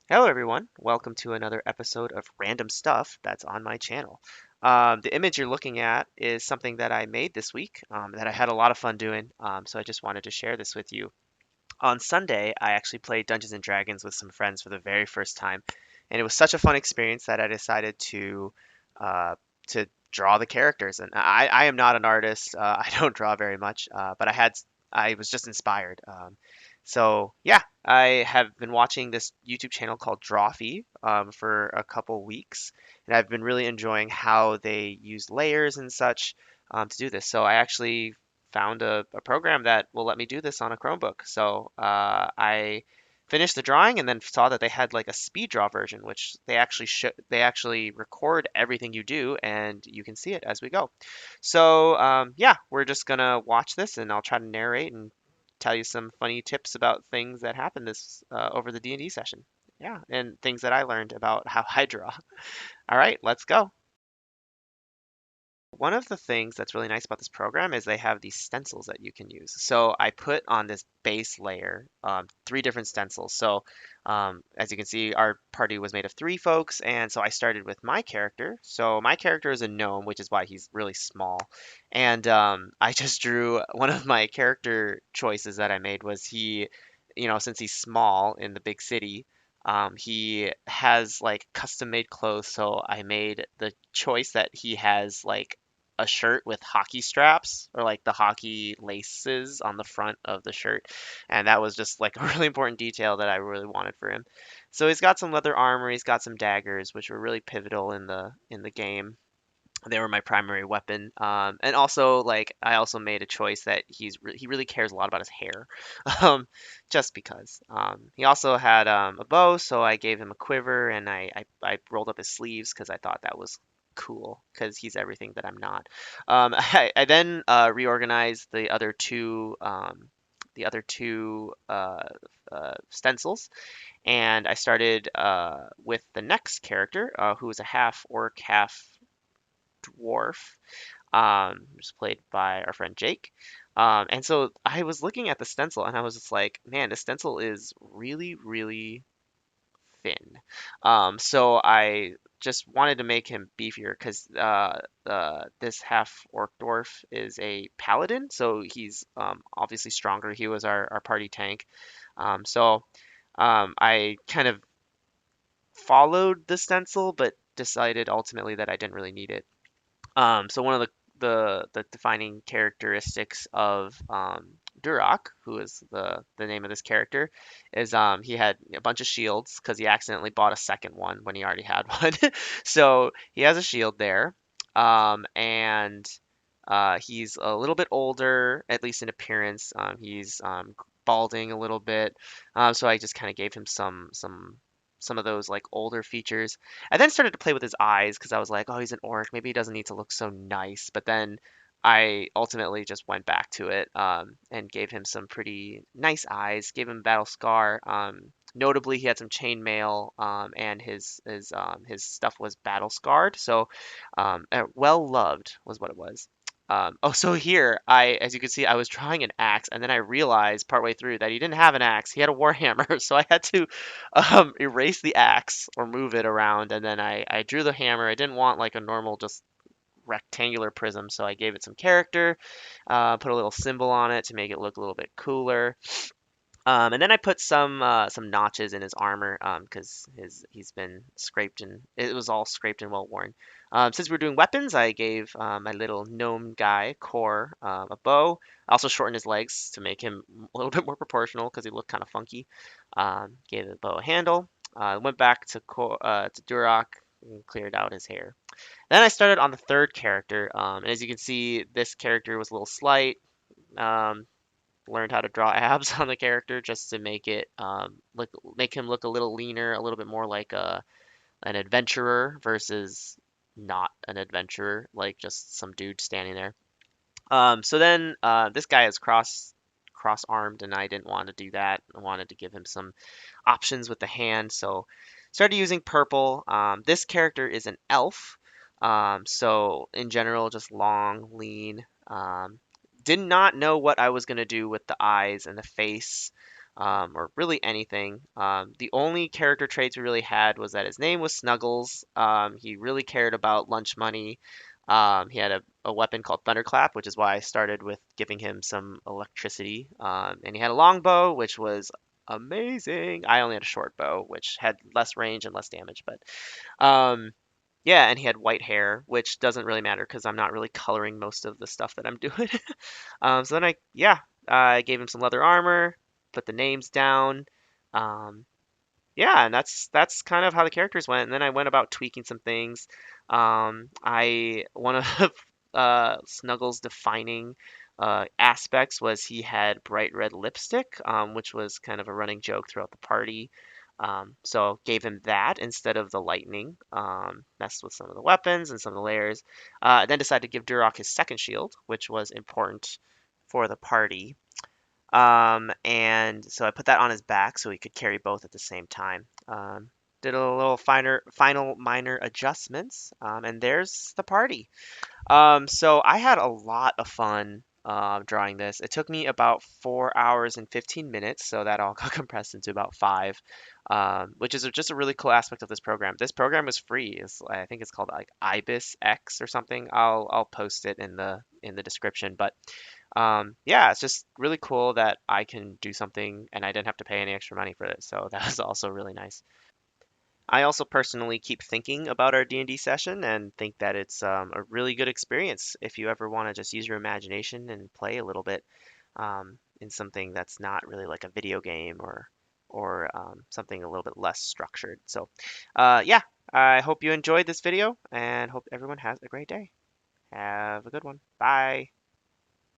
Hello, everyone. Welcome to another episode of Random Stuff that's on my channel. The image you're looking at is something that I made this week that I had a lot of fun doing, so I just wanted to share this with you. On Sunday, I actually played Dungeons and Dragons with some friends for the very first time, and it was such a fun experience that I decided uh, to draw the characters. And I am not an artist. I don't draw very much, but I was just inspired. So yeah, I have been watching this YouTube channel called Drawfee for a couple weeks, and I've been really enjoying how they use layers and such to do this. So I actually found a program that will let me do this on a Chromebook. So I finished the drawing and then saw that they had like a speed draw version, which they actually record everything you do and you can see it as we go. So yeah, we're just gonna watch this and I'll try to narrate and tell you some funny tips about things that happened this over the D&D session. Yeah, and things that I learned about how I draw. All right, let's go. One of the things that's really nice about this program is they have these stencils that you can use. So I put on this base layer three different stencils. So as you can see, our party was made of three folks, and so I started with my character. So my character is a gnome, which is why he's really small. And I just drew one of my character choices that I made was since he's small in the big city, he has like custom made clothes, so I made the choice that he has like a shirt with hockey straps or like the hockey laces on the front of the shirt. And that was just like a really important detail that I really wanted for him. So he's got some leather armor, he's got some daggers, which were really pivotal in the game. They were my primary weapon. And also, like, I also made a choice that he really cares a lot about his hair, um, just because. He also had a bow, so I gave him a quiver, and I rolled up his sleeves because I thought that was cool because he's everything that I'm not. I then reorganized the other two stencils, and I started with the next character, who is a half orc, half dwarf, who's played by our friend Jake. And so I was looking at the stencil and I was just like, man, the stencil is really, really thin. So I just wanted to make him beefier because this half orc dwarf is a paladin, so he's obviously stronger. He was our party tank. So I kind of followed the stencil, but decided ultimately that I didn't really need it. So one of the defining characteristics of Duroc, who is the name of this character, is he had a bunch of shields because he accidentally bought a second one when he already had one. So he has a shield there, and he's a little bit older, at least in appearance. He's balding a little bit, so I just kind of gave him some of those like older features. I then started to play with his eyes because I was like, oh, he's an orc. Maybe he doesn't need to look so nice. But then I ultimately just went back to it and gave him some pretty nice eyes. Gave him battle scar. Notably, he had some chainmail and his stuff was battle scarred. So well loved was what it was. Oh, so here, as you can see, I was drawing an axe, and then I realized partway through that he didn't have an axe. He had a warhammer, so I had to erase the axe or move it around, and then I drew the hammer. I didn't want like a normal just rectangular prism, so I gave it some character, put a little symbol on it to make it look a little bit cooler. And then I put some notches in his armor because he's been scraped and it was all scraped and well worn. Since we're doing weapons, I gave my little gnome guy Core a bow. I also shortened his legs to make him a little bit more proportional because he looked kind of funky. Gave the bow a handle. Went back to Duroc and cleared out his hair. Then I started on the third character, and as you can see, this character was a little slight. Um, Learned how to draw abs on the character just to make him look a little leaner, a little bit more like an adventurer versus not an adventurer, like just some dude standing there. So then this guy is cross armed, and I didn't want to do that. I wanted to give him some options with the hand, so started using purple. This character is an elf, so in general, just long, lean. Did not know what I was gonna do with the eyes and the face. or really anything. The only character traits we really had was that his name was Snuggles. He really cared about lunch money. He had a weapon called Thunderclap, which is why I started with giving him some electricity. And he had a long bow, which was amazing. I only had a short bow, which had less range and less damage, but um, yeah, and he had white hair, which doesn't really matter because I'm not really coloring most of the stuff that I'm doing. So then I gave him some leather armor, put the names down. Um, yeah, and that's kind of how the characters went. And then I went about tweaking some things. I one of Snuggles' defining aspects was he had bright red lipstick, which was kind of a running joke throughout the party. So gave him that instead of the lightning. Messed with some of the weapons and some of the layers. Then decided to give Durok his second shield, which was important for the party. And so I put that on his back so he could carry both at the same time. Did a little final minor adjustments, and there's the party. So I had a lot of fun drawing this. It took me about 4 hours and 15 minutes, so that all got compressed into about five, which is just a really cool aspect of this program. This program is free. I think it's called like ibixX or something. I'll post it in the description. But yeah, it's just really cool that I can do something and I didn't have to pay any extra money for it. So that was also really nice. I also personally keep thinking about our D&D session and think that it's a really good experience if you ever want to just use your imagination and play a little bit in something that's not really like a video game or something a little bit less structured. So yeah, I hope you enjoyed this video and hope everyone has a great day. Have a good one. Bye.